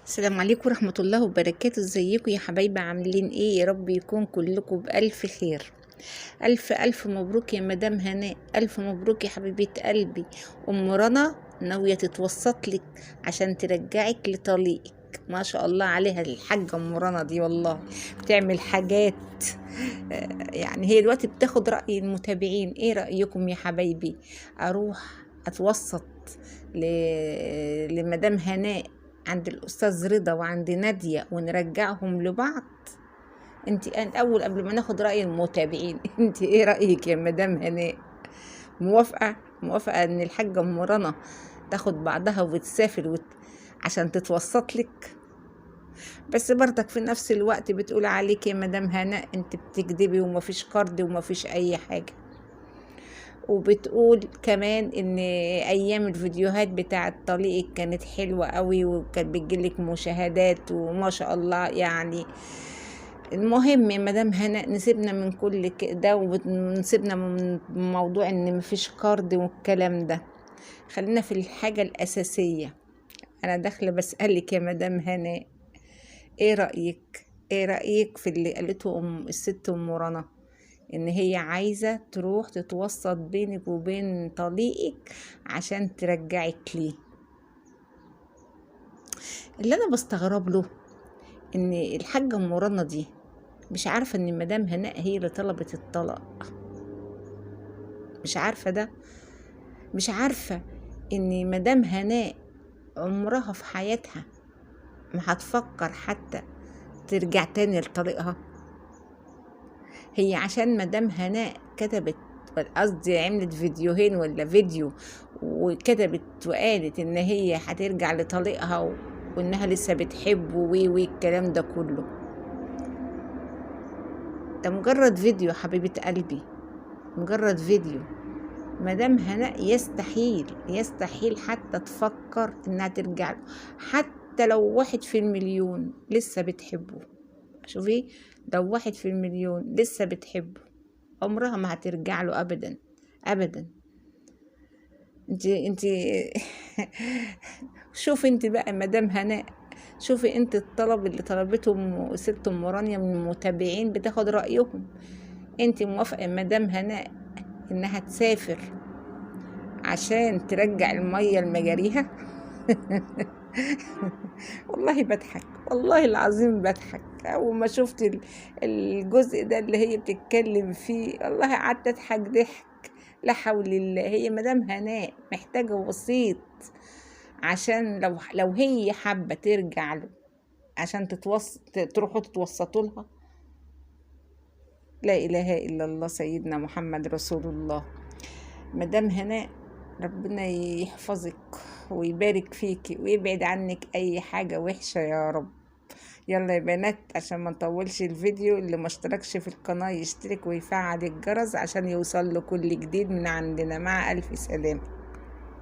السلام عليكم ورحمة الله وبركاته. ازيكم يا حبايبي؟ عاملين ايه؟ يا رب يكون كلكم بألف خير. ألف ألف مبروك يا مدام هناء، ألف مبروك يا حبيبة قلبي. أم رنا ناوية تتوسط لك عشان ترجعك لطليقك. ما شاء الله عليها الحاجة أم رنا دي، والله بتعمل حاجات. يعني هي دلوقتي بتاخد رأي المتابعين. ايه رأيكم يا حبايبي؟ أروح أتوسط لمدام هناء عند الأستاذ رضا وعند نادية ونرجعهم لبعض؟ انت اول قبل ما ناخد رأي المتابعين انت ايه رأيك يا مدام هناء؟ موافقة ان الحاجة ام رنا تاخد بعضها وتسافر عشان تتوسط لك؟ بس برضك في نفس الوقت بتقول عليك يا مدام هناء انت بتكذبي ومفيش قرض ومفيش اي حاجة. وبتقول كمان ان ايام الفيديوهات بتاعه طليقك كانت حلوة قوي وكانت بتجيلك مشاهدات وما شاء الله يعني. المهم يا مدام هناء، نسيبنا من كل ده ونسيبنا من موضوع ان مفيش قرض والكلام ده. خلينا في الحاجة الأساسية. انا داخلة بسألك يا مدام هناء، ايه رأيك في اللي قالته الست ام رنا؟ ان هي عايزة تروح تتوسط بينك وبين طليقك عشان ترجعك ليه. اللي انا بستغرب له ان الحاجة ام رنا دي مش عارفة ان مدام هناء هي اللي طلبت الطلاق. مش عارفة ده. مش عارفة ان مدام هناء عمرها في حياتها ما هتفكر حتى ترجع تاني لطريقها. هي عشان مدام هناء كتبت، قصدي عملت فيديوهين ولا فيديو وكتبت وقالت ان هي هترجع لطليقها وانها لسه بتحبه الكلام ده كله، ده مجرد فيديو حبيبة قلبي، مجرد فيديو. مدام هناء يستحيل حتى تفكر انها ترجع له، حتى لو 1 في المليون لسه بتحبه. شوفي، لو 1 في المليون لسه بتحبه عمرها ما هترجع له ابدا ابدا. انت شوفي انت بقى مدام هناء، شوفي انت الطلب اللي طلبته ست ام رانيا من المتابعين بتاخد رايهم. انت موافقه مدام هناء انها تسافر عشان ترجع الميه لمجاريها؟ والله بضحك، والله العظيم بضحك. اول ما شفت الجزء ده اللي هي بتتكلم فيه والله قعدت اضحك ضحك. لا حول الله. هي مدام هناء محتاجة وسيط عشان لو هي حابة ترجع له عشان تروحوا تتوسطوا لها. لا إله إلا الله سيدنا محمد رسول الله. مدام هناء، ربنا يحفظك ويبارك فيك ويبعد عنك أي حاجة وحشة يا رب. يلا يا بنات، عشان ما نطولش الفيديو، اللي ما اشتركش في القناة يشترك ويفعل الجرس عشان يوصل له كل جديد من عندنا. مع ألف سلامة.